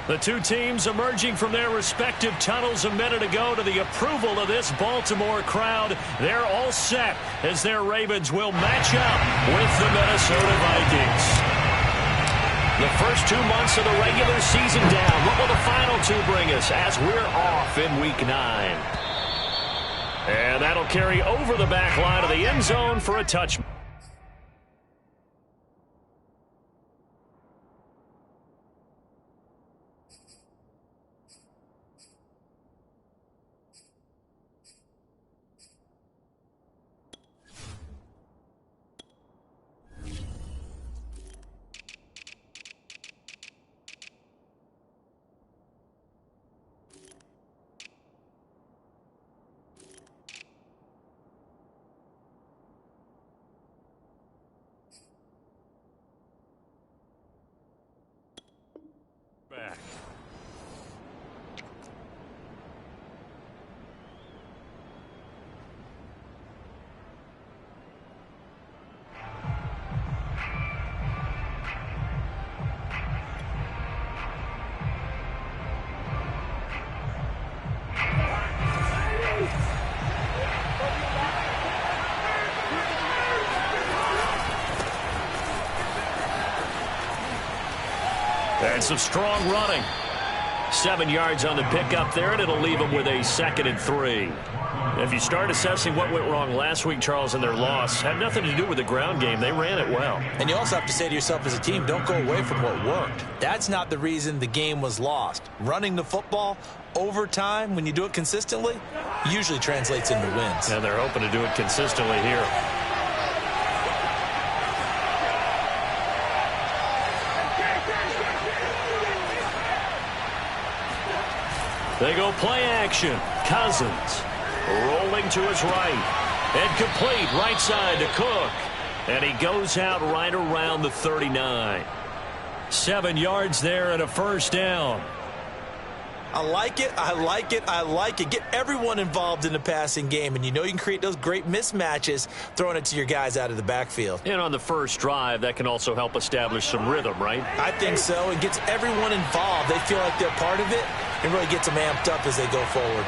The two teams emerging from their respective tunnels a minute ago to the approval of this Baltimore crowd. They're all set as their Ravens will match up with the Minnesota Vikings. The first 2 months of the regular season down. What will the final two bring us as we're off in Week 9? And that'll carry over the back line of the end zone for a touch. Back. And some strong running. 7 yards on the pickup there, and it'll leave them with a 2nd and 3. If you start assessing what went wrong last week, Charles, in their loss, had nothing to do with the ground game. They ran it well. And you also have to say to yourself as a team, don't go away from what worked. That's not the reason the game was lost. Running the football over time, when you do it consistently, usually translates into wins. And they're hoping to do it consistently here. They go play action. Cousins rolling to his right. And complete right side to Cook. And he goes out right around the 39. 7 yards there and a first down. I like it. I like it. I like it. Get everyone involved in the passing game, and you know you can create those great mismatches throwing it to your guys out of the backfield. And on the first drive, that can also help establish some rhythm, right? I think so. It gets everyone involved. They feel like they're part of it. It really gets them amped up as they go forward.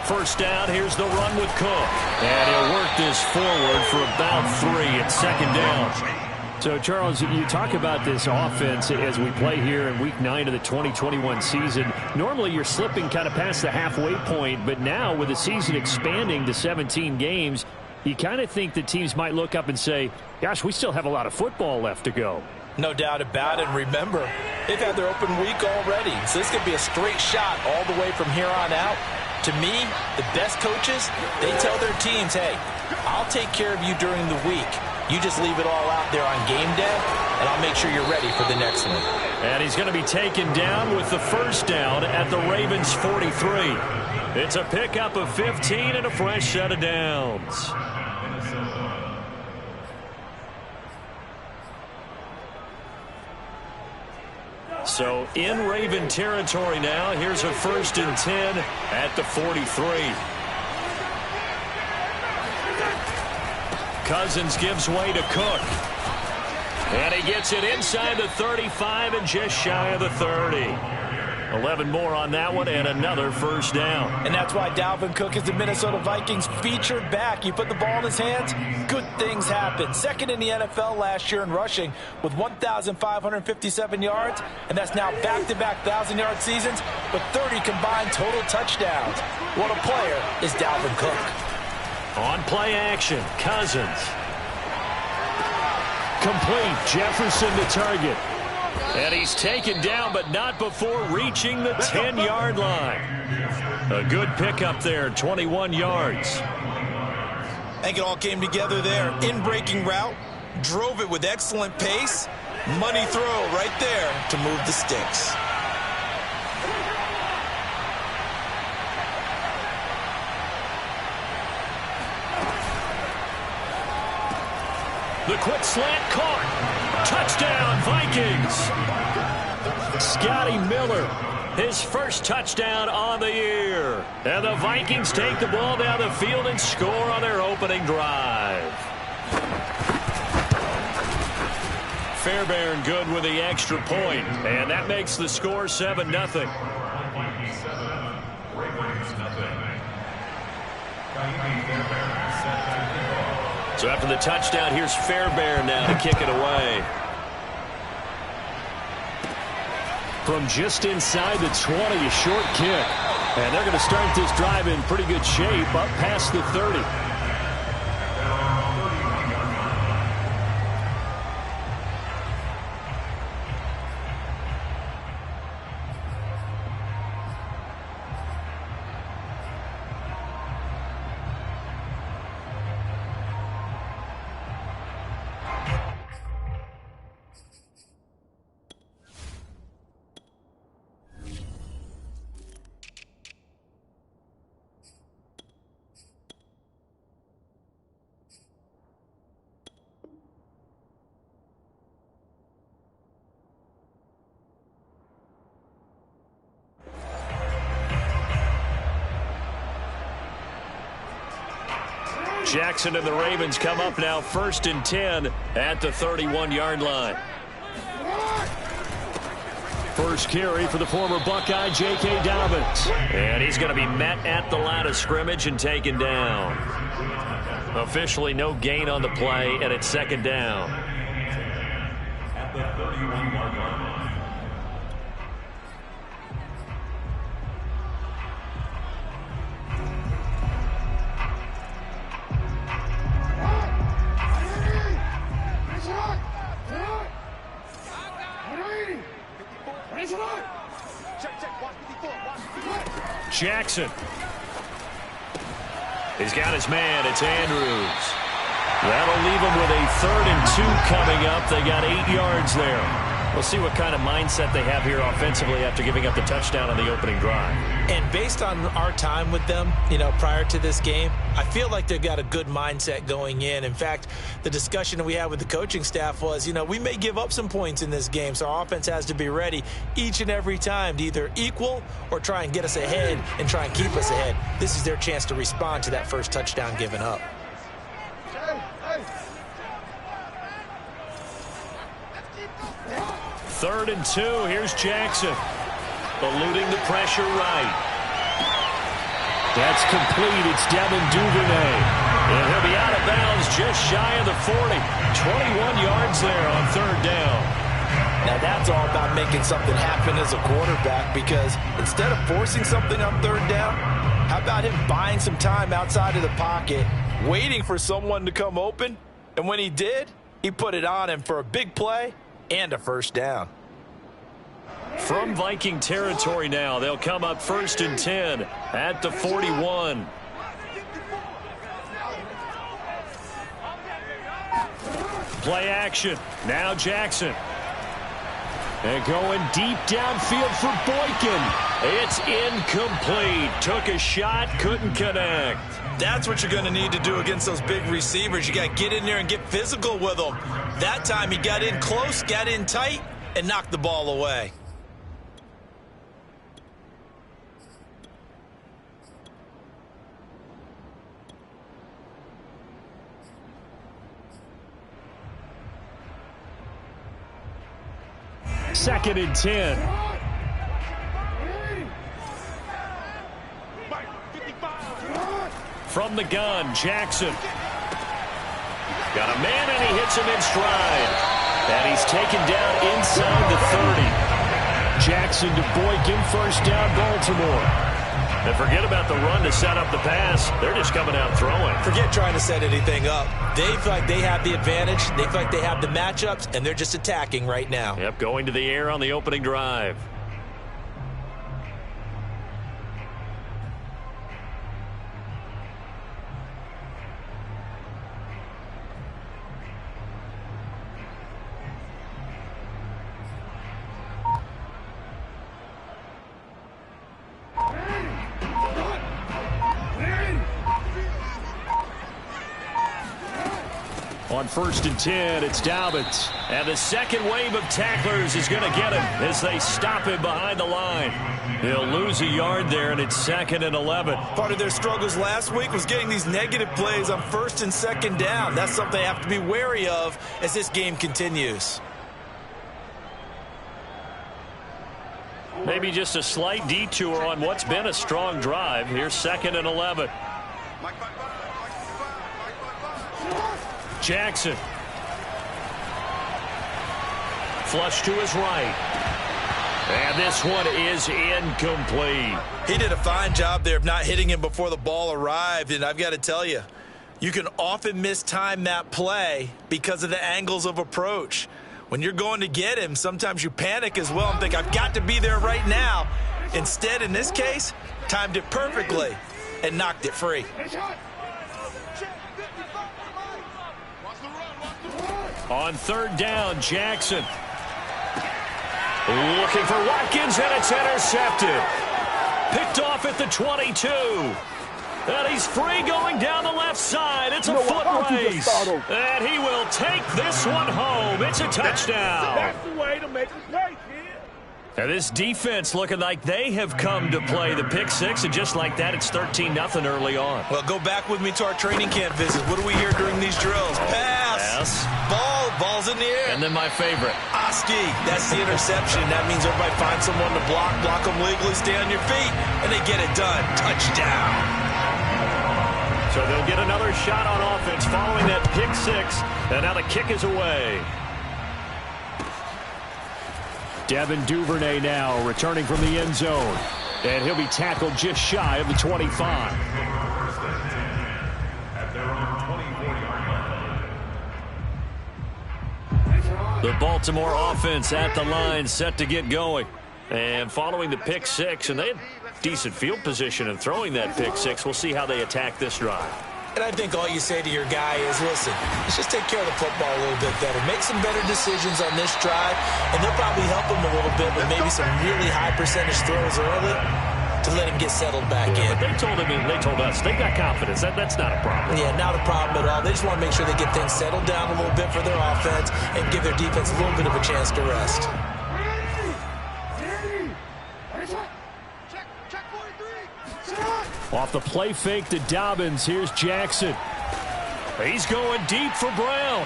First down, here's the run with Cook. And he'll work this forward for about 3 at 2nd down. So, Charles, you talk about this offense as we play here in Week 9 of the 2021 season. Normally, you're slipping kind of past the halfway point, but now with the season expanding to 17 games, you kind of think the teams might look up and say, gosh, we still have a lot of football left to go. No doubt about it. And remember, they've had their open week already, so this could be a straight shot all the way from here on out. To me, the best coaches, they tell their teams, hey, I'll take care of you during the week. You just leave it all out there on game day, and I'll make sure you're ready for the next one. And he's going to be taken down with the first down at the Ravens' 43. It's a pickup of 15 and a fresh set of downs. So in Raven territory now. Here's a 1st and 10 at the 43. Cousins gives way to Cook. And he gets it inside the 35 and just shy of the 30. 11 more on that one and another first down. And that's why Dalvin Cook is the Minnesota Vikings featured back. You put the ball in his hands, good things happen. 2nd in the NFL last year in rushing with 1,557 yards, and that's now back-to-back 1,000-yard seasons with 30 combined total touchdowns. What a player is Dalvin Cook. On play action, Cousins. Complete, Jefferson to target. And he's taken down, but not before reaching the 10-yard line. A good pickup there, 21 yards. I think it all came together there. In-breaking route, drove it with excellent pace. Money throw right there to move the sticks. The quick slant caught. Touchdown, Vikings. Scotty Miller, his first touchdown on the year. And the Vikings take the ball down the field and score on their opening drive. Fairbairn good with the extra point, and that makes the score 7-0. So after the touchdown, here's Fairbairn now to kick it away. From just inside the 20, a short kick. And they're going to start this drive in pretty good shape up past the 30. Jackson and the Ravens come up now 1st and 10 at the 31-yard line. First carry for the former Buckeye, J.K. Dobbins. And he's going to be met at the line of scrimmage and taken down. Officially no gain on the play, and it's 2nd down. At the 31-yard line. Jackson. He's got his man. It's Andrews. That'll leave him with a 3rd and 2 coming up. They got 8 yards there. We'll see what kind of mindset they have here offensively after giving up the touchdown on the opening drive. And based on our time with them, prior to this game, I feel like they've got a good mindset going in. In fact, the discussion that we had with the coaching staff was, we may give up some points in this game, so our offense has to be ready each and every time to either equal or try and get us ahead and try and keep us ahead. This is their chance to respond to that first touchdown given up. Third and 2. Here's Jackson. Eluding the pressure right. That's complete. It's Devin Duvernay. And he'll be out of bounds just shy of the 40. 21 yards there on 3rd down. Now that's all about making something happen as a quarterback, because instead of forcing something on 3rd down, how about him buying some time outside of the pocket, waiting for someone to come open, and when he did, he put it on him for a big play and a 1st down. From Viking territory now, they'll come up 1st and 10 at the 41. Play action. Now Jackson. And going deep downfield for Boykin. It's incomplete. Took a shot, couldn't connect. That's what you're going to need to do against those big receivers. You got to get in there and get physical with them. That time he got in close, got in tight, and knocked the ball away. Second and 10. From the gun, Jackson. Got a man, and he hits him in stride. And he's taken down inside the 30. Jackson to Boykin, 1st down, Baltimore. And forget about the run to set up the pass. They're just coming out throwing. Forget trying to set anything up. They feel like they have the advantage. They feel like they have the matchups, and they're just attacking right now. Yep, going to the air on the opening drive. On 1st and 10, it's Dobbins. And the second wave of tacklers is going to get him as they stop him behind the line. He'll lose a yard there, and it's 2nd and 11. Part of their struggles last week was getting these negative plays on 1st and 2nd down. That's something they have to be wary of as this game continues. Maybe just a slight detour on what's been a strong drive. Here's 2nd and 11. Jackson. Flush to his right. And this one is incomplete. He did a fine job there of not hitting him before the ball arrived. And I've got to tell you, you can often mistime that play because of the angles of approach. When you're going to get him, sometimes you panic as well and think, I've got to be there right now. Instead, in this case, timed it perfectly and knocked it free. On 3rd down, Jackson. Looking for Watkins, and it's intercepted. Picked off at the 22. And he's free going down the left side. It's a foot race. And he will take this one home. It's a touchdown. That's the way to make a play, kid. And this defense looking like they have come to play the pick six, and just like that, it's 13-0 early on. Well, go back with me to our training camp visit. What do we hear during these drills? Pass. Ball's in the air. And then my favorite. Oski, that's the interception. That means everybody finds someone to block them legally, stay on your feet, and they get it done. Touchdown. So they'll get another shot on offense following that pick six, and now the kick is away. Devin Duvernay now returning from the end zone. And he'll be tackled just shy of the 25. The Baltimore offense at the line, set to get going. And following the pick six, and they had decent field position in throwing that pick six. We'll see how they attack this drive. And I think all you say to your guy is, listen, let's just take care of the football a little bit better. Make some better decisions on this drive, and they'll probably help him a little bit with maybe some really high percentage throws early to let him get settled back in. But they told us they've got confidence. That's not a problem. Yeah, not a problem at all. They just want to make sure they get things settled down a little bit for their offense and give their defense a little bit of a chance to rest. Off the play fake to Dobbins, here's Jackson. He's going deep for Brown.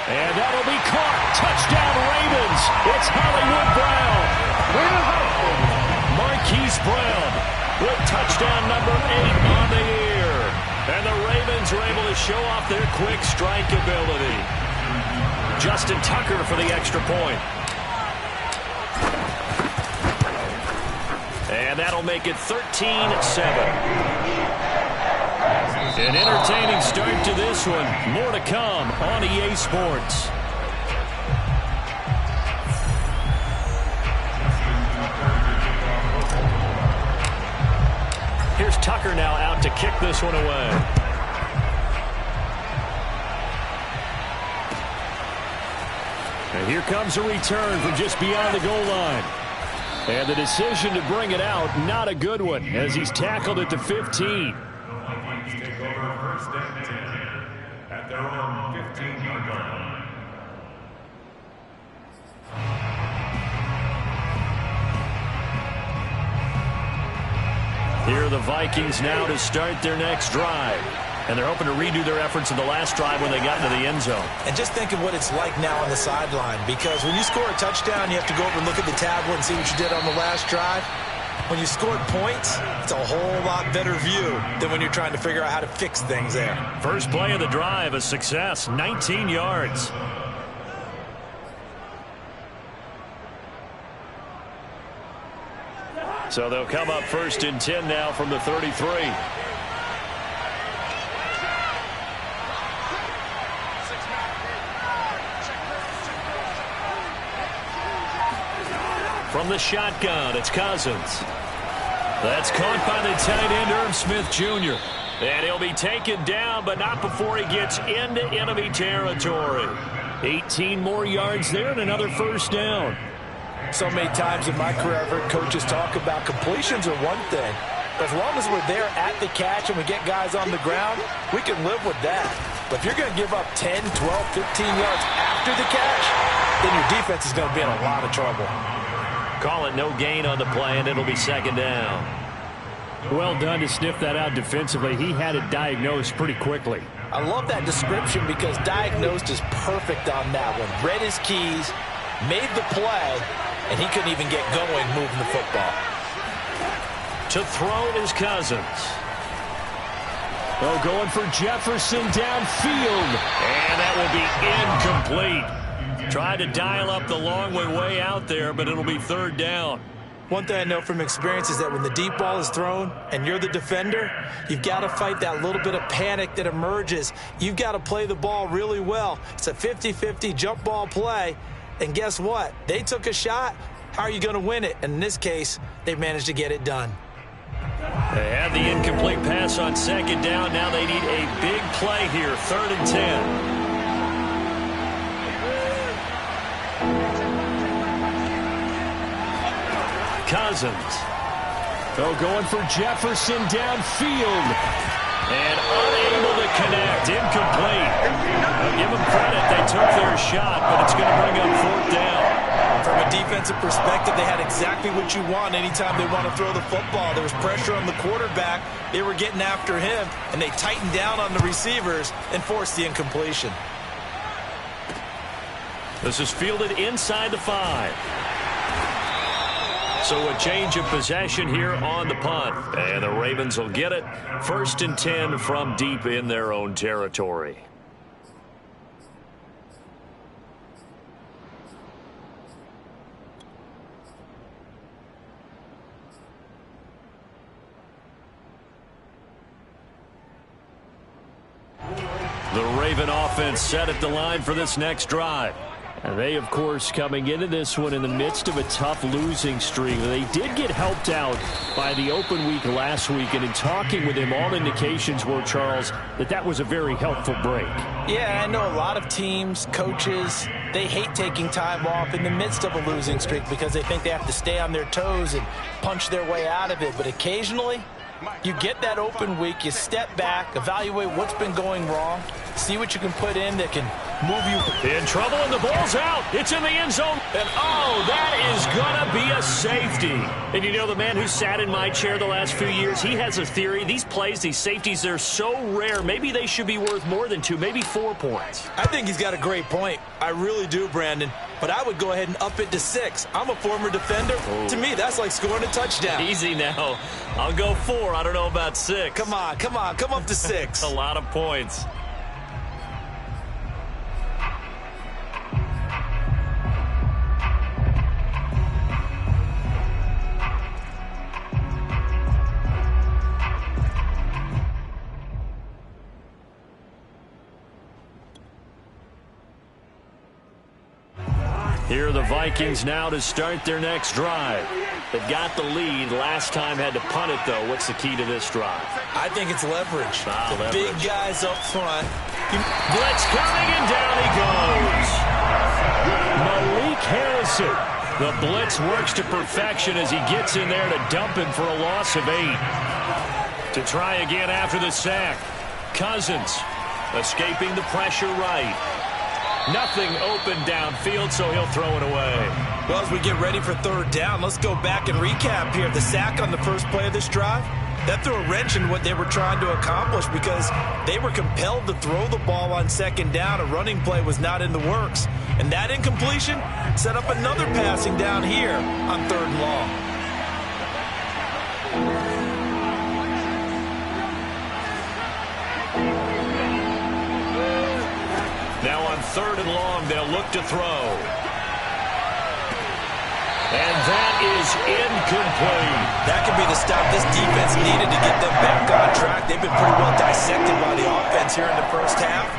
And that'll be caught. Touchdown Ravens. It's Hollywood Brown. Marquise Brown with touchdown number 8 on the year. And the Ravens are able to show off their quick strike ability. Justin Tucker for the extra point. And that'll make it 13-7. An entertaining start to this one. More to come on EA Sports. Here's Tucker now out to kick this one away. And here comes a return from just beyond the goal line. And the decision to bring it out, not a good one, as he's tackled at the 15. Take over 1st and 10 at their own 15-yard line. Here are the Vikings now to start their next drive. And they're hoping to redo their efforts in the last drive when they got into the end zone. And just think of what it's like now on the sideline, because when you score a touchdown, you have to go over and look at the tablet and see what you did on the last drive. When you scored points, it's a whole lot better view than when you're trying to figure out how to fix things there. First play of the drive, a success, 19 yards. So they'll come up 1st and 10 now from the 33. From the shotgun, it's Cousins. That's caught by the tight end, Irv Smith Jr. And he'll be taken down, but not before he gets into enemy territory. 18 more yards there and another 1st down. So many times in my career, I've heard coaches talk about completions are one thing. As long as we're there at the catch and we get guys on the ground, we can live with that. But if you're going to give up 10, 12, 15 yards after the catch, then your defense is going to be in a lot of trouble. Call it no gain on the play, and it'll be 2nd down. Well done to sniff that out defensively. He had it diagnosed pretty quickly. I love that description because diagnosed is perfect on that one. Read his keys, made the play, and he couldn't even get going moving the football. To throw is Cousins. Oh, going for Jefferson downfield. And that will be incomplete. Tried to dial up the long way out there, but it'll be third down. One thing I know from experience is that when the deep ball is thrown and you're the defender, you've got to fight that little bit of panic that emerges. You've got to play the ball really well. It's a 50-50 jump ball play. And guess what? They took a shot. How are you going to win it? And in this case, they managed to get it done. They had the incomplete pass on second down. Now they need a big play here, 3rd and 10. Cousins. Oh, going for Jefferson downfield. And unable to connect. Incomplete. I'll give them credit. They took their shot, but it's going to bring up 4th down. From a defensive perspective, they had exactly what you want anytime they want to throw the football. There was pressure on the quarterback. They were getting after him, and they tightened down on the receivers and forced the incompletion. This is fielded inside the 5. So a change of possession here on the punt. And the Ravens will get it. 1st and 10 from deep in their own territory. The Raven offense set at the line for this next drive. And they, of course, coming into this one in the midst of a tough losing streak. They did get helped out by the open week last week. And in talking with him, all indications were, Charles, that was a very helpful break. Yeah, I know a lot of teams, coaches, they hate taking time off in the midst of a losing streak because they think they have to stay on their toes and punch their way out of it. But occasionally, you get that open week, you step back, evaluate what's been going wrong, see what you can put in that can move you. In trouble, and the ball's out. It's in the end zone. And, oh, that is going to be a safety. And you know, the man who sat in my chair the last few years, he has a theory. These plays, these safeties, they're so rare. Maybe they should be worth more than 2, maybe 4 points. I think he's got a great point. I really do, Brandon. But I would go ahead and up it to 6. I'm a former defender. Oh. To me, that's like scoring a touchdown. Easy now. I'll go 4. I don't know about 6. Come on. Come up to 6. A lot of points. Here are the Vikings now to start their next drive. They've got the lead. Last time had to punt it, though. What's the key to this drive? I think it's leverage. The big guys up front. Blitz coming, and down he goes. Malik Harrison. The blitz works to perfection as he gets in there to dump him for a loss of 8. To try again after the sack. Cousins escaping the pressure right. Nothing open downfield, so he'll throw it away. Well, as we get ready for 3rd down, let's go back and recap here. The sack on the first play of this drive, that threw a wrench in what they were trying to accomplish because they were compelled to throw the ball on 2nd down. A running play was not in the works. And that incompletion set up another passing down here on 3rd and long. Now on 3rd and long, they'll look to throw. And that is incomplete. That could be the stop this defense needed to get them back on track. They've been pretty well dissected by the offense here in the first half.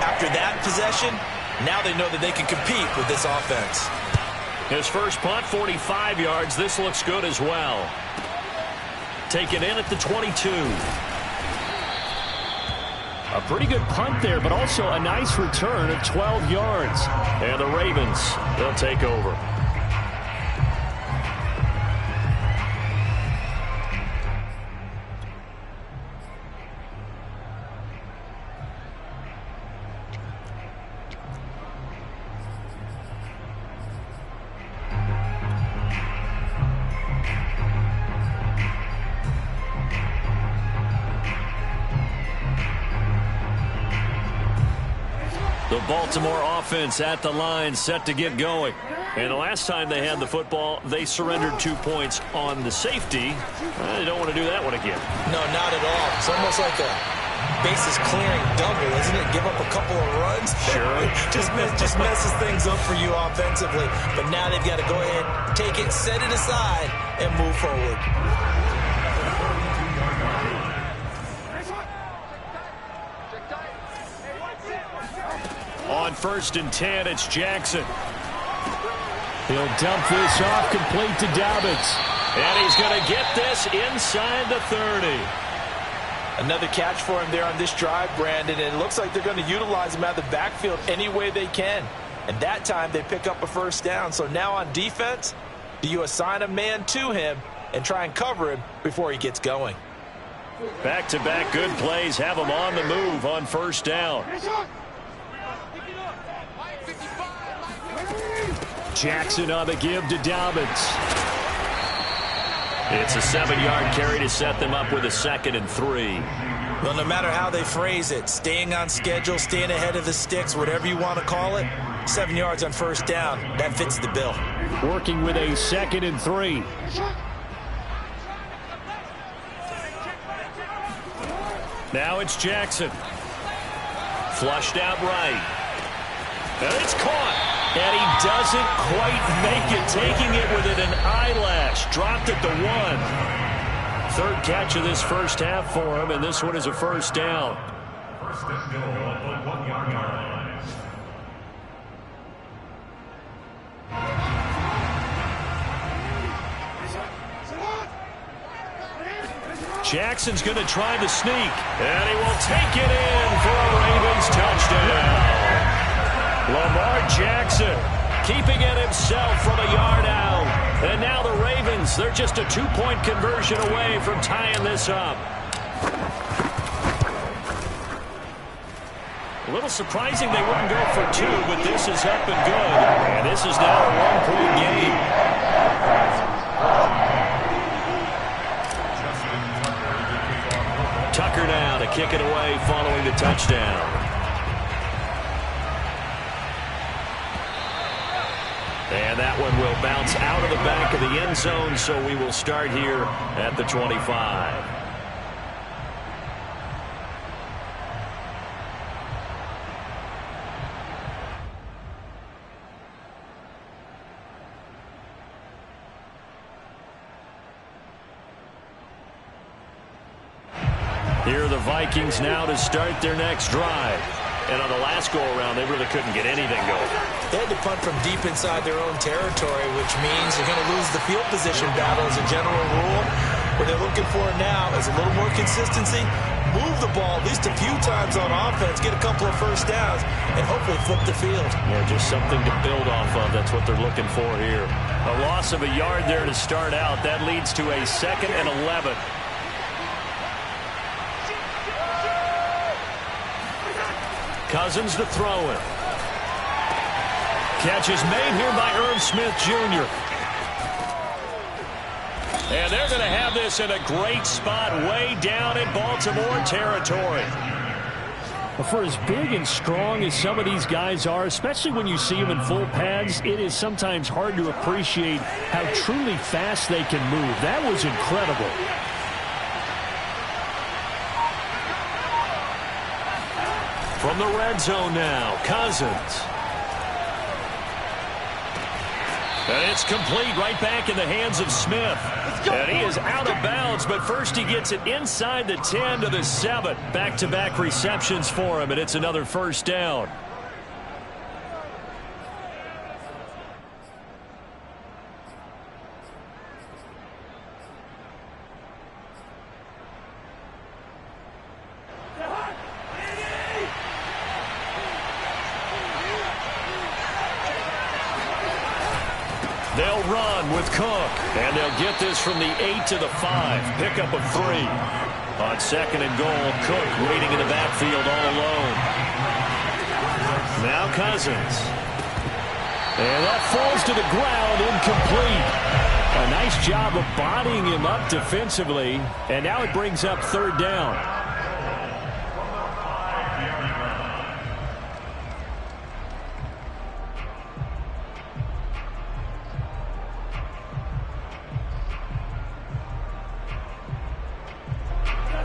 After that possession, now they know that they can compete with this offense. His first punt, 45 yards. This looks good as well. Taken in at the 22. A pretty good punt there, but also a nice return of 12 yards. And the Ravens, they'll take over. The Baltimore offense at the line, set to get going. And the last time they had the football, they surrendered 2 points on the safety. They don't want to do that one again. No, not at all. It's almost like a bases clearing double, isn't it? Give up a couple of runs. Sure. just messes things up for you offensively. But now they've got to go ahead, take it, set it aside, and move forward. On 1st and 10, it's Jackson. He'll dump this off complete to Dobbins. And he's going to get this inside the 30. Another catch for him there on this drive, Brandon, and it looks like they're going to utilize him out of the backfield any way they can. And that time they pick up a first down. So now on defense, do you assign a man to him and try and cover him before he gets going? Back-to-back good plays have him on the move on 1st down. Jackson on the give to Dobbins. It's a 7-yard carry to set them up with a 2nd and 3. Well, no matter how they phrase it, staying on schedule, staying ahead of the sticks, whatever you want to call it, 7 yards on 1st down, that fits the bill. Working with a 2nd and 3. Now it's Jackson. Flushed out right. And it's caught. And he doesn't quite make it, taking it within an eyelash. Dropped it to 1. 3rd catch of this first half for him, and this one is a 1st down. First and goal on the 1-yard line. Jackson's going to try the sneak, and he will take it in for a Ravens touchdown. Lamar Jackson keeping it himself from a yard out. And now the Ravens, they're just a 2-point conversion away from tying this up. A little surprising they wouldn't go for 2, but this is up and good. And this is now a 1-point game. Tucker now to kick it away following the touchdown. And that one will bounce out of the back of the end zone, so we will start here at the 25. Here are the Vikings now to start their next drive. And on the last go-around, they really couldn't get anything going. They had to punt from deep inside their own territory, which means they're going to lose the field position battle as a general rule. What they're looking for now is a little more consistency, move the ball at least a few times on offense, get a couple of first downs, and hopefully flip the field. Yeah, just something to build off of. That's what they're looking for here. A loss of a yard there to start out. That leads to a 2nd and 11. Cousins to throw it. Catch is made here by Irv Smith Jr. And they're going to have this in a great spot way down in Baltimore territory. For as big and strong as some of these guys are, especially when you see them in full pads, it is sometimes hard to appreciate how truly fast they can move. That was incredible. From the red zone now, Cousins. And it's complete right back in the hands of Smith. And he is out of bounds, but first he gets it inside the 10 to the 7. Back-to-back receptions for him, and it's another 1st down. They'll run with Cook, and they'll get this from the 8 to the 5. Pickup of 3. On 2nd and goal, Cook waiting in the backfield all alone. Now Cousins. And that falls to the ground, incomplete. A nice job of bodying him up defensively, and now it brings up 3rd down.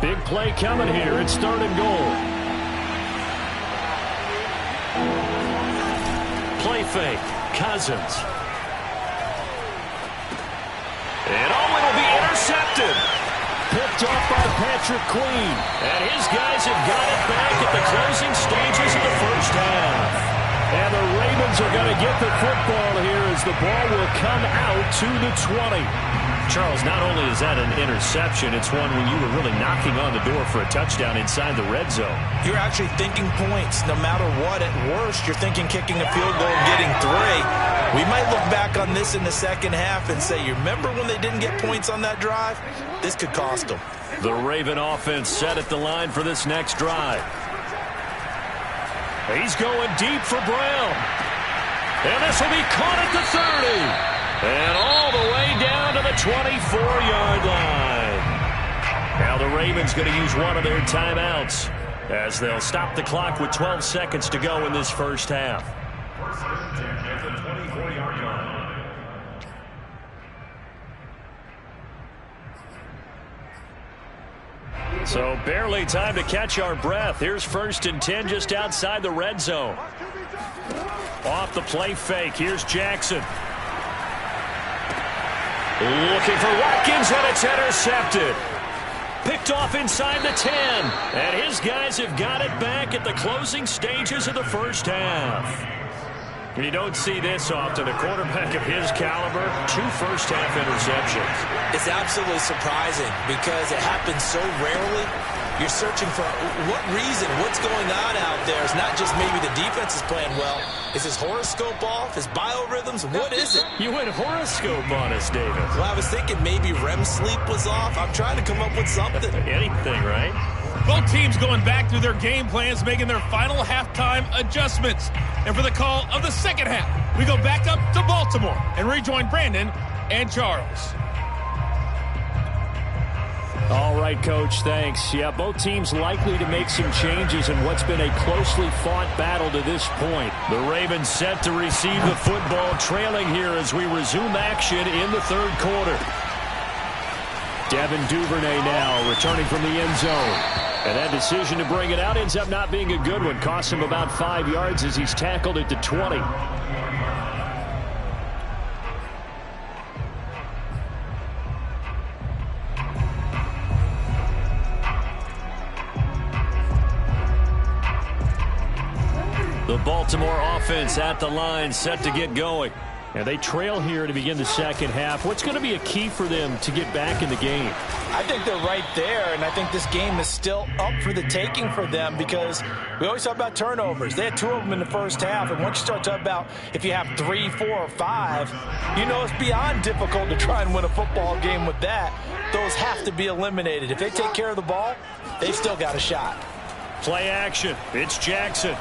Big play coming here. It's 3rd and goal. Play fake. Cousins. And it'll be intercepted. Picked off by Patrick Queen. And his guys have got it back at the closing stages of the first half. And the Ravens are going to get the football here as the ball will come out to the 20. Charles, not only is that an interception, it's one when you were really knocking on the door for a touchdown inside the red zone. You're actually thinking points. No matter what, at worst, you're thinking kicking a field goal and getting 3. We might look back on this in the second half and say, you remember when they didn't get points on that drive? This could cost them. The Raven offense set at the line for this next drive. He's going deep for Brown. And this will be caught at the 30. And all the way down to the 24-yard line. Now the Ravens going to use one of their timeouts as they'll stop the clock with 12 seconds to go in this first half. First and 10 at the 24-yard line. So barely time to catch our breath. Here's 1st and 10 just outside the red zone. Off the play fake. Here's Jackson. Looking for Watkins, and it's intercepted. Picked off inside the 10. And his guys have got it back at the closing stages of the first half. You don't see this often. A quarterback of his caliber, 2 first-half interceptions. It's absolutely surprising because it happens so rarely. You're searching for what reason, what's going on out there. It's not just maybe the defense is playing well. Is his horoscope off? His biorhythms? What is it? You went horoscope on us, David. Well, I was thinking maybe REM sleep was off. I'm trying to come up with something. Anything, right? Both teams going back through their game plans, making their final halftime adjustments. And for the call of the second half, we go back up to Baltimore and rejoin Brandon and Charles. All right, Coach, thanks. Yeah, both teams likely to make some changes in what's been a closely fought battle to this point. The Ravens set to receive the football, trailing here as we resume action in the 3rd quarter. Devin Duvernay now returning from the end zone. And that decision to bring it out ends up not being a good one. Costs him about 5 yards as he's tackled at the 20. The Baltimore offense at the line, set to get going. And they trail here to begin the second half. What's going to be a key for them to get back in the game? I think they're right there, and I think this game is still up for the taking for them because we always talk about turnovers. They had 2 of them in the first half, and once you start talking about if you have 3, 4, or 5, you know it's beyond difficult to try and win a football game with that. Those have to be eliminated. If they take care of the ball, they've still got a shot. Play action. It's Jackson.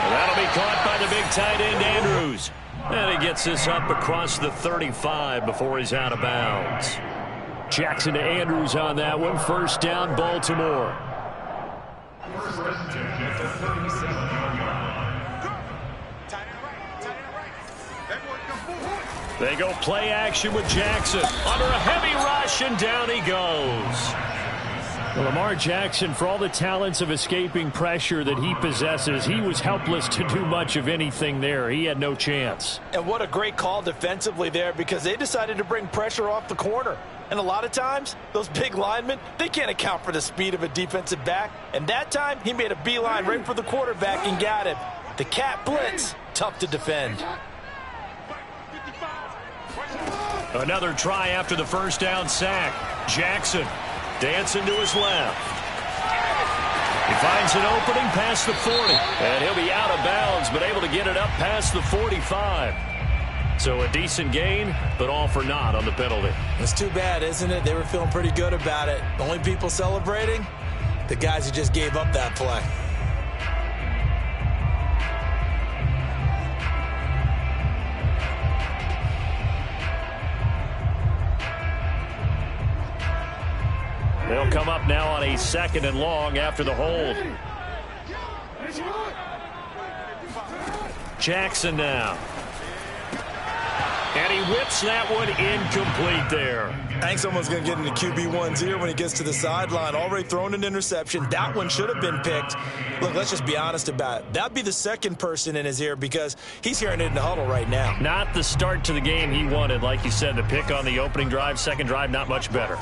That'll be caught by the big tight end, Andrews. And he gets this up across the 35 before he's out of bounds. Jackson to Andrews on that one. First down, Baltimore. First and 10 at the 37-yard line. They go play action with Jackson. Under a heavy rush, and down he goes. Well, Lamar Jackson, for all the talents of escaping pressure that he possesses, he was helpless to do much of anything there. He had no chance. And what a great call defensively there because they decided to bring pressure off the corner. And a lot of times, those big linemen, they can't account for the speed of a defensive back. And that time, he made a beeline right for the quarterback and got him. The cat blitz, tough to defend. Another try after the first down sack. Jackson dancing to his left. He finds an opening past the 40. And he'll be out of bounds, but able to get it up past the 45. So a decent gain, but all for naught on the penalty. It's too bad, isn't it? They were feeling pretty good about it. The only people celebrating, the guys who just gave up that play. They'll come up now on a 2nd and long after the hold. Jackson now. And he whips that one incomplete there. I think someone's going to get into QB1's ear when he gets to the sideline. Already thrown an interception. That one should have been picked. Look, let's just be honest about it. That'd be the second person in his ear because he's hearing it in the huddle right now. Not the start to the game he wanted. Like you said, the pick on the opening drive, second drive, not much better.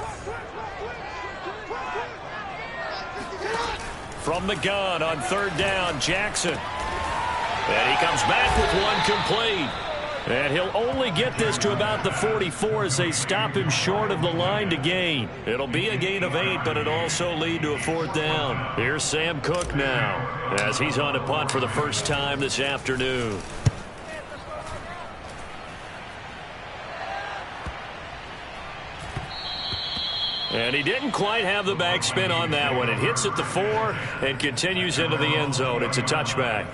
From the gun on third down, Jackson. And he comes back with one complete. And he'll only get this to about the 44 as they stop him short of the line to gain. It'll be a gain of 8, but it'll also lead to a fourth down. Here's Sam Cook now as he's on a punt for the first time this afternoon. And he didn't quite have the backspin on that one. It hits at the 4 and continues into the end zone. It's a touchback.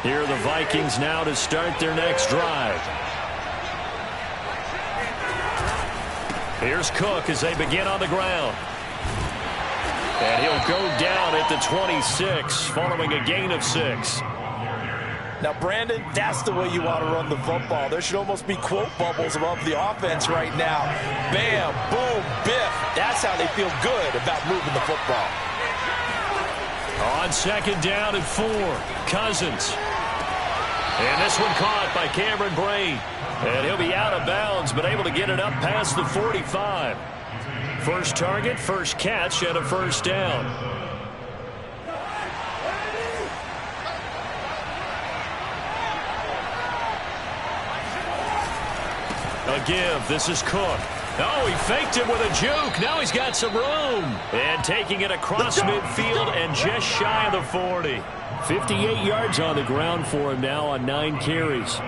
Here are the Vikings now to start their next drive. Here's Cook as they begin on the ground. And he'll go down at the 26 following a gain of 6. Now, Brandon, that's the way you want to run the football. There should almost be quote bubbles above the offense right now. Bam, boom, biff. That's how they feel good about moving the football. On second down and 4, Cousins. And this one caught by Cameron Brate. And he'll be out of bounds, but able to get it up past the 45. First target, first catch, and a first down. A give. This is Cook. Oh, he faked it with a juke. Now he's got some room. And taking it across midfield and just shy of the 40. 58 yards on the ground for him now on 9 carries.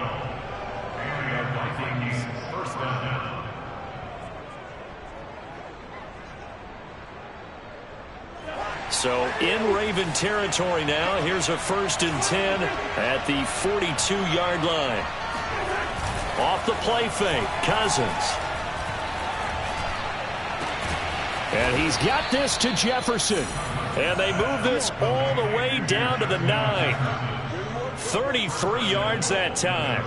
So in Raven territory now. Here's a 1st and 10 at the 42-yard line. Off the play fake, Cousins. And he's got this to Jefferson. And they move this all the way down to the 9. 33 yards that time.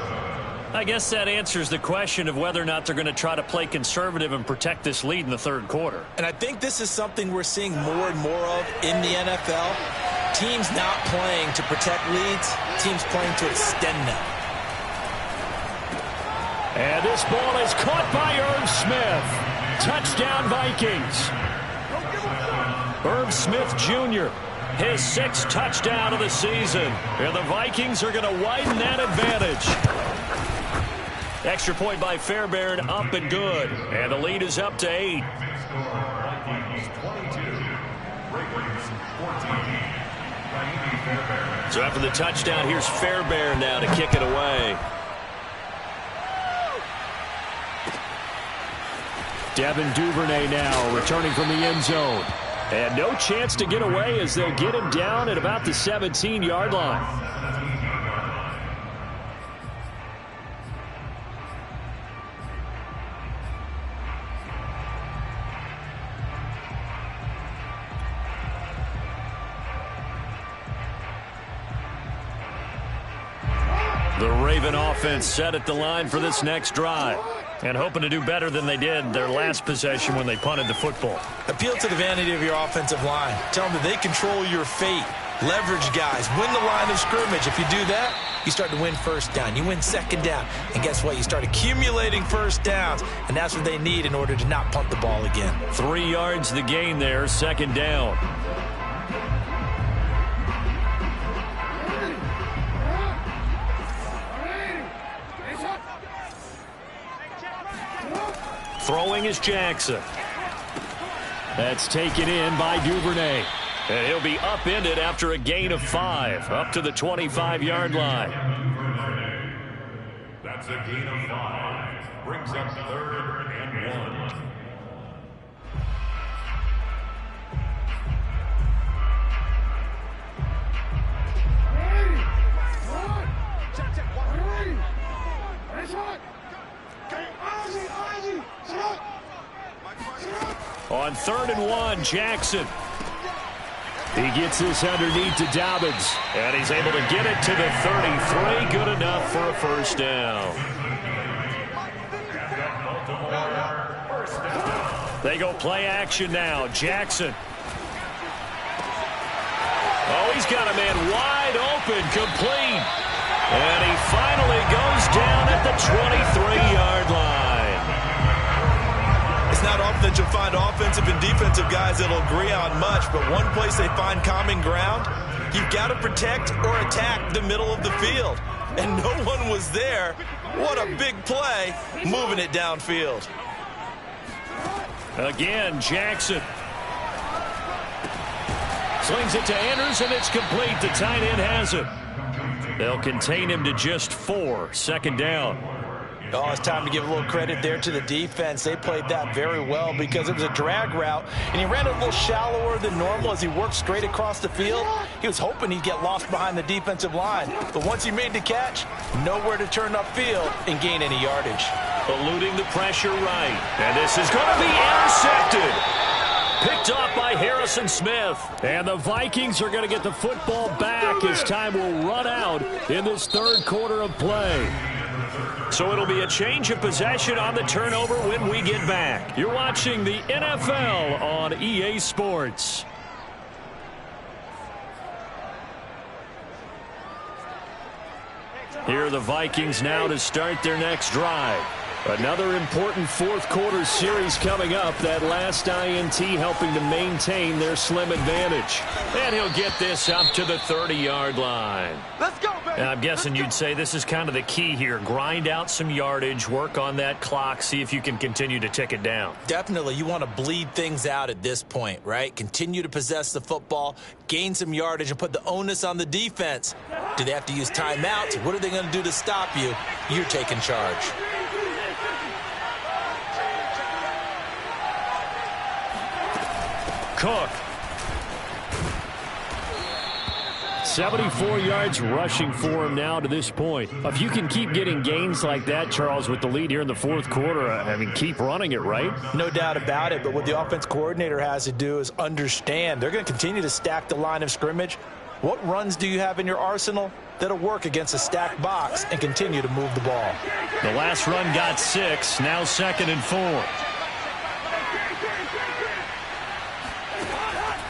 I guess that answers the question of whether or not they're going to try to play conservative and protect this lead in the third quarter. And I think this is something we're seeing more and more of in the NFL. Teams not playing to protect leads, teams playing to extend them. And this ball is caught by Irv Smith. Touchdown, Vikings. Irv Smith Jr., his 6th touchdown of the season. And the Vikings are going to widen that advantage. Extra point by Fairbairn, up and good. And the lead is up to 8. So after the touchdown, here's Fairbairn now to kick it away. Devin Duvernay now returning from the end zone. And no chance to get away as they'll get him down at about the 17-yard line. The Raven offense set at the line for this next drive. And hoping to do better than they did their last possession when they punted the football. Appeal to the vanity of your offensive line. Tell them that they control your fate. Leverage guys. Win the line of scrimmage. If you do that, you start to win first down. You win second down. And guess what? You start accumulating first downs. And that's what they need in order to not punt the ball again. 3 yards the gain there, second down. Throwing is Jackson. That's taken in by Duvernay. And he'll be upended after a gain of 5, up to the 25-yard line. That's a gain of 5. Brings up 3rd and 1. On 3rd and 1, Jackson. He gets this underneath to Dobbins, and he's able to get it to the 33. Good enough for a first down. They go play action now. Jackson. Oh, he's got a man wide open, complete. And he finally goes down at the 23-yard line. It's not often that you'll find offensive and defensive guys that'll agree on much, but one place they find common ground, you've got to protect or attack the middle of the field. And no one was there. What a big play, moving it downfield. Again, Jackson. Slings it to Andrews, and it's complete. The tight end has it. They'll contain him to just 4. 2nd down. Oh, it's time to give a little credit there to the defense. They played that very well because it was a drag route, and he ran it a little shallower than normal as he worked straight across the field. He was hoping he'd get lost behind the defensive line, but once he made the catch, nowhere to turn upfield and gain any yardage. Eluding the pressure right, and this is going to be intercepted. Picked off by Harrison Smith. And the Vikings are going to get the football back as time will run out in this 3rd quarter of play. So it'll be a change of possession on the turnover when we get back. You're watching the NFL on EA Sports. Here are the Vikings now to start their next drive. Another important 4th quarter series coming up. That last INT helping to maintain their slim advantage. And he'll get this up to the 30-yard line. Let's go, baby. I'm guessing you'd say this is kind of the key here. Grind out some yardage, work on that clock, see if you can continue to tick it down. Definitely. You want to bleed things out at this point, right? Continue to possess the football, gain some yardage, and put the onus on the defense. Do they have to use timeouts? What are they going to do to stop you? You're taking charge. Cook. 74 yards rushing for him now to this point. If you can keep getting gains like that, Charles, with the lead here in the 4th quarter, I mean, keep running it, right? No doubt about it, but what the offense coordinator has to do is understand. They're going to continue to stack the line of scrimmage. What runs do you have in your arsenal that'll work against a stacked box and continue to move the ball? The last run got 6, now 2nd and 4.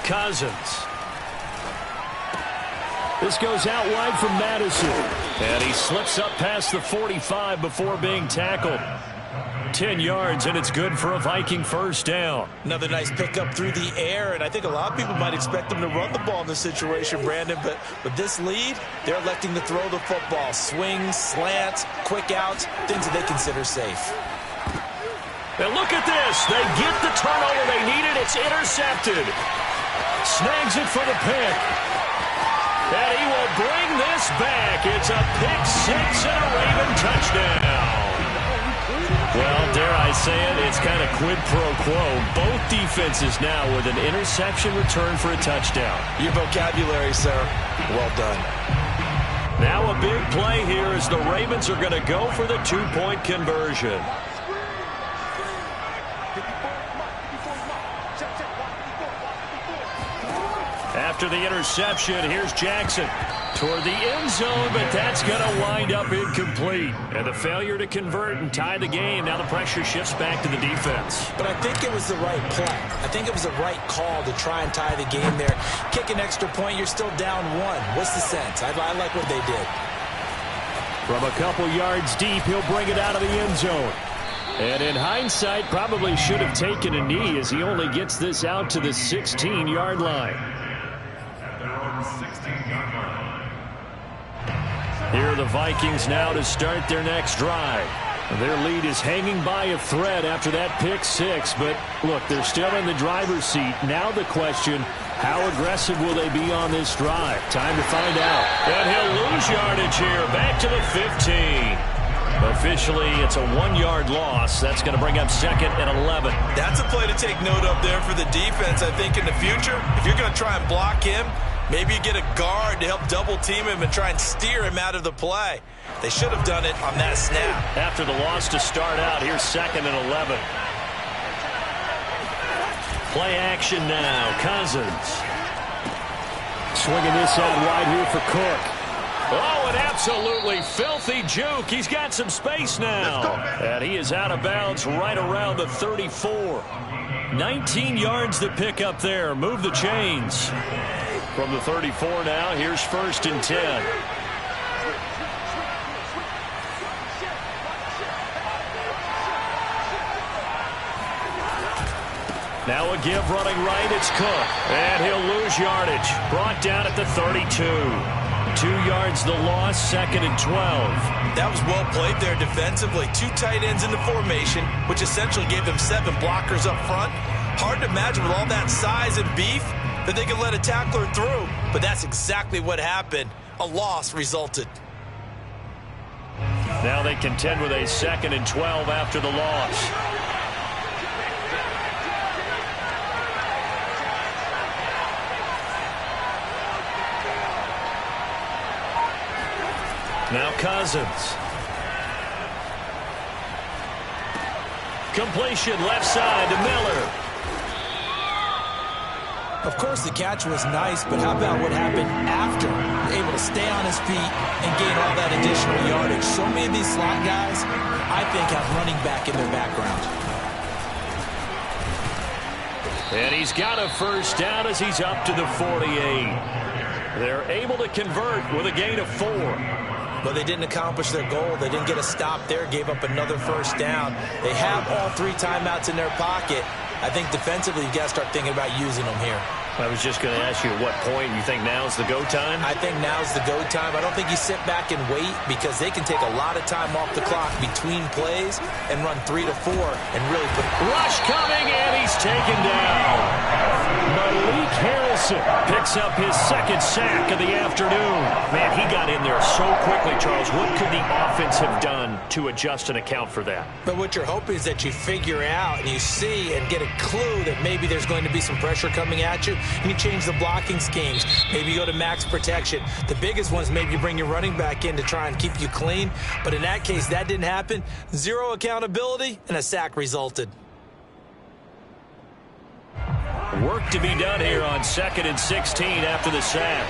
Cousins. This goes out wide from Madison. And he slips up past the 45 before being tackled. 10 yards, and it's good for a Viking first down. Another nice pickup through the air, and I think a lot of people might expect them to run the ball in this situation, Brandon, but with this lead, they're electing to throw the football. Swings, slants, quick outs, things that they consider safe. And look at this. They get the turnover they needed. It's intercepted. Snags it for the pick. And he will bring this back. It's a pick 6 and a Raven touchdown. Well, dare I say it, it's kind of quid pro quo. Both defenses now with an interception return for a touchdown. Your vocabulary, sir. Well done. Now a big play here as the Ravens are going to go for the 2-point conversion. After the interception, here's Jackson toward the end zone, but that's going to wind up incomplete. And the failure to convert and tie the game. Now the pressure shifts back to the defense. But I think it was the right play. I think it was the right call to try and tie the game there. Kick an extra point, you're still down 1. What's the sense? I like what they did. From a couple yards deep, he'll bring it out of the end zone. And in hindsight, probably should have taken a knee as he only gets this out to the 16-yard line. Here are the Vikings now to start their next drive. Their lead is hanging by a thread after that pick 6, but look, they're still in the driver's seat. Now the question, how aggressive will they be on this drive? Time to find out. And he'll lose yardage here, back to the 15. Officially, it's a 1-yard loss. That's going to bring up 2nd and 11. That's a play to take note of there for the defense. I think in the future, if you're going to try and block him, maybe you get a guard to help double team him and try and steer him out of the play. They should have done it on that snap. After the loss to start out, here's 2nd and 11. Play action now. Cousins. Swinging this out wide here for Cook. Oh, an absolutely filthy juke. He's got some space now. And he is out of bounds right around the 34. 19 yards to pick up there. Move the chains. From the 34 now, here's 1st and 10. Now a give running right, it's Cook. And he'll lose yardage. Brought down at the 32. 2 yards the loss, 2nd and 12. That was well played there defensively. 2 tight ends in the formation, which essentially gave them 7 blockers up front. Hard to imagine with all that size and beef that they could let a tackler through. But that's exactly what happened. A loss resulted. Now they contend with a 2nd and 12 after the loss. Now Cousins. Completion left side to Miller. Of course, the catch was nice, but how about what happened after? Able to stay on his feet and gain all that additional yardage. So many of these slot guys, I think, have running back in their background. And he's got a 1st down as he's up to the 48. They're able to convert with a gain of 4. But they didn't accomplish their goal. They didn't get a stop there, gave up another 1st down. They have all 3 timeouts in their pocket. I think defensively, you've got to start thinking about using them here. I was just going to ask you at what point you think now's the go time? I think now's the go time. I don't think you sit back and wait because they can take a lot of time off the clock between plays and run 3 to 4 and really put... Rush coming, and he's taken down. Malik Harrison picks up his 2nd sack of the afternoon. Man, he got in there so quickly, Charles. What could the offense have done to adjust and account for that? But what you're hoping is that you figure out and you see and get a clue that maybe there's going to be some pressure coming at you, and you change the blocking schemes. Maybe you go to max protection. The biggest one is maybe you bring your running back in to try and keep you clean. But in that case, that didn't happen. 0 accountability, and a sack resulted. Work to be done here on 2nd and 16 after the sack.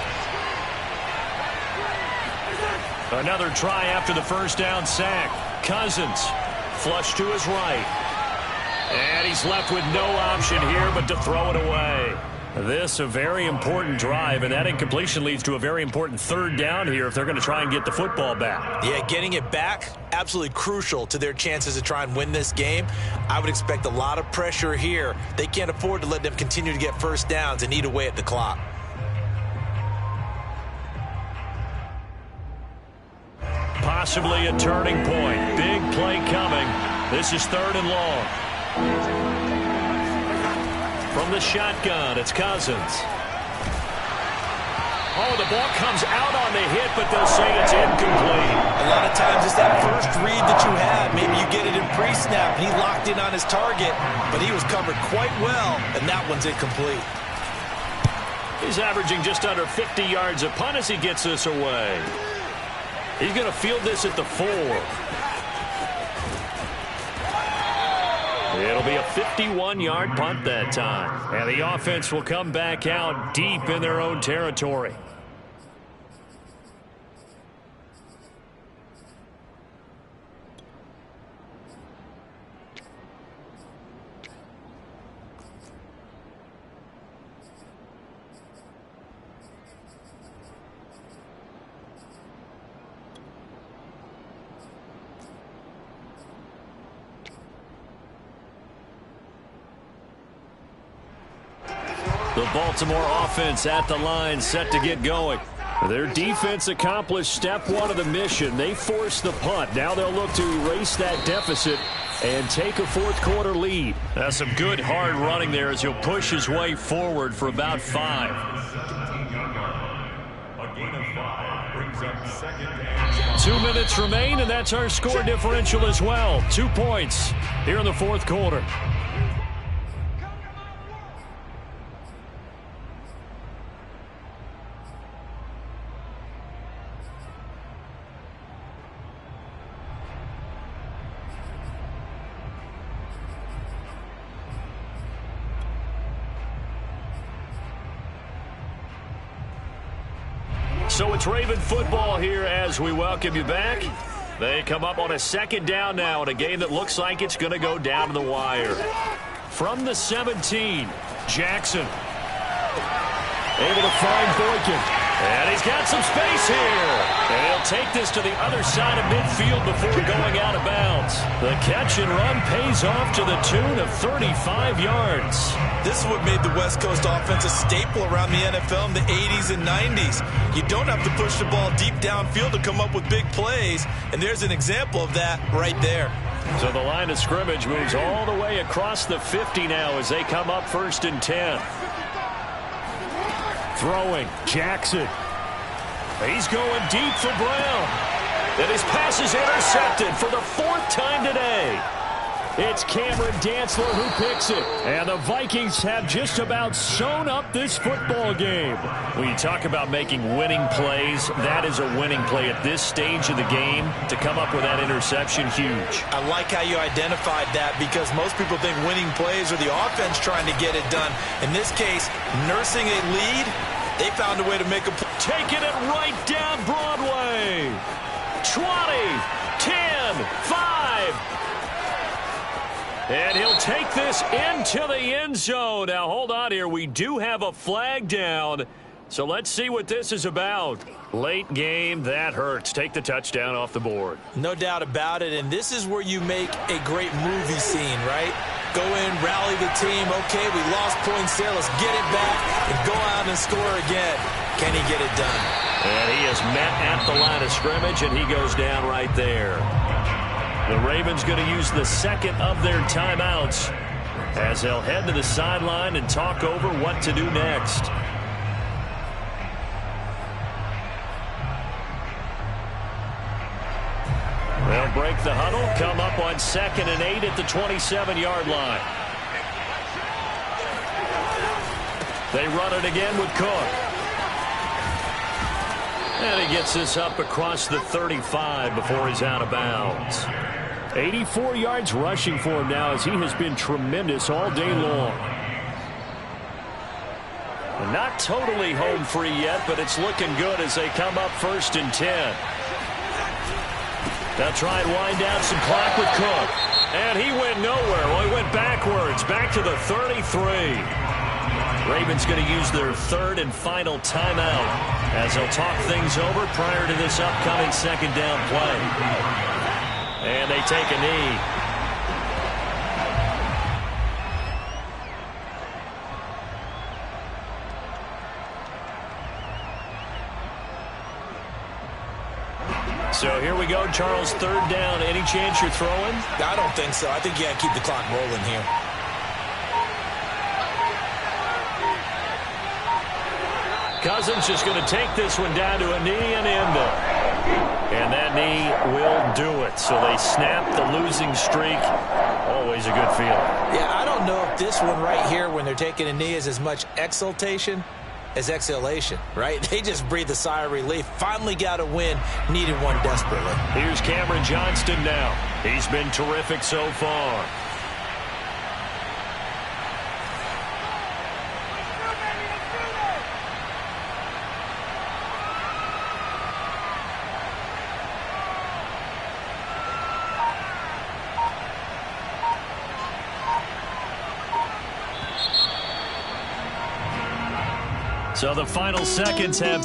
Another try after the 1st down sack. Cousins flush to his right. And he's left with no option here but to throw it away. This a very important drive, and that incompletion leads to a very important 3rd down here if they're going to try and get the football back. Yeah, getting it back, absolutely crucial to their chances to try and win this game. I would expect a lot of pressure here. They can't afford to let them continue to get 1st downs and eat away at the clock. Possibly a turning point. Big play coming. This is 3rd and long. From the shotgun, it's Cousins. Oh, the ball comes out on the hit, but they'll say it's incomplete. A lot of times it's that first read that you had. Maybe you get it in pre-snap, and he locked in on his target, but he was covered quite well, and that one's incomplete. He's averaging just under 50 yards a punt as he gets this away. He's going to field this at the 4. It'll be a 51-yard punt that time. And the offense will come back out deep in their own territory. The Baltimore offense at the line, set to get going. Their defense accomplished step 1 of the mission. They forced the punt. Now they'll look to erase that deficit and take a 4th quarter lead. That's some good hard running there as he'll push his way forward for about 5. A gain of 5 brings up 2nd. 2 minutes remain, and that's our score differential as well. 2 points here in the 4th quarter. So it's Raven football here as we welcome you back. They come up on a second down now in a game that looks like it's going to go down to the wire. From the 17, Jackson. Able to find Boykin. And he's got some space here. And he'll take this to the other side of midfield before going out of bounds. The catch and run pays off to the tune of 35 yards. This is what made the West Coast offense a staple around the NFL in the 80s and 90s. You don't have to push the ball deep downfield to come up with big plays. And there's an example of that right there. So the line of scrimmage moves all the way across the 50 now as they come up 1st and 10. Throwing, Jackson. He's going deep for Brown. And his pass is intercepted for the 4th time today. It's Cameron Dantzler who picks it. And the Vikings have just about sewn up this football game. When you talk about making winning plays, that is a winning play at this stage of the game. To come up with that interception, huge. I like how you identified that because most people think winning plays are the offense trying to get it done. In this case, nursing a lead, they found a way to make a play. Taking it right down Broadway. 20, 10, 5. And he'll take this into the end zone. Now, hold on here. We do have a flag down. So let's see what this is about. Late game, that hurts. Take the touchdown off the board. No doubt about it. And this is where you make a great movie scene, right? Go in, rally the team. Okay, we lost points there. Let's get it back and go out and score again. Can he get it done? And he is met at the line of scrimmage, and he goes down right there. The Ravens going to use the second of their timeouts as they'll head to the sideline and talk over what to do next. They'll break the huddle, come up on 2nd and 8 at the 27-yard line. They run it again with Cook. And he gets this up across the 35 before he's out of bounds. 84 yards rushing for him now as he has been tremendous all day long. And not totally home free yet, but it's looking good as they come up 1st and 10. They'll try and wind down some clock with Cook. And he went nowhere. Well, he went backwards, back to the 33. Ravens going to use their 3rd and final timeout as they'll talk things over prior to this upcoming 2nd down play. And they take a knee. So here we go, Charles, 3rd down. Any chance you're throwing? I don't think so. I think you got to keep the clock rolling here. Cousins just going to take this one down to a knee and end it. And that knee will do it. So they snap the losing streak. Always a good feeling. Yeah, I don't know if this one right here when they're taking a knee is as much exultation as exhalation, right? They just breathe a sigh of relief. Finally got a win. Needed one desperately. Here's Cameron Johnston now. He's been terrific so far. So the final seconds have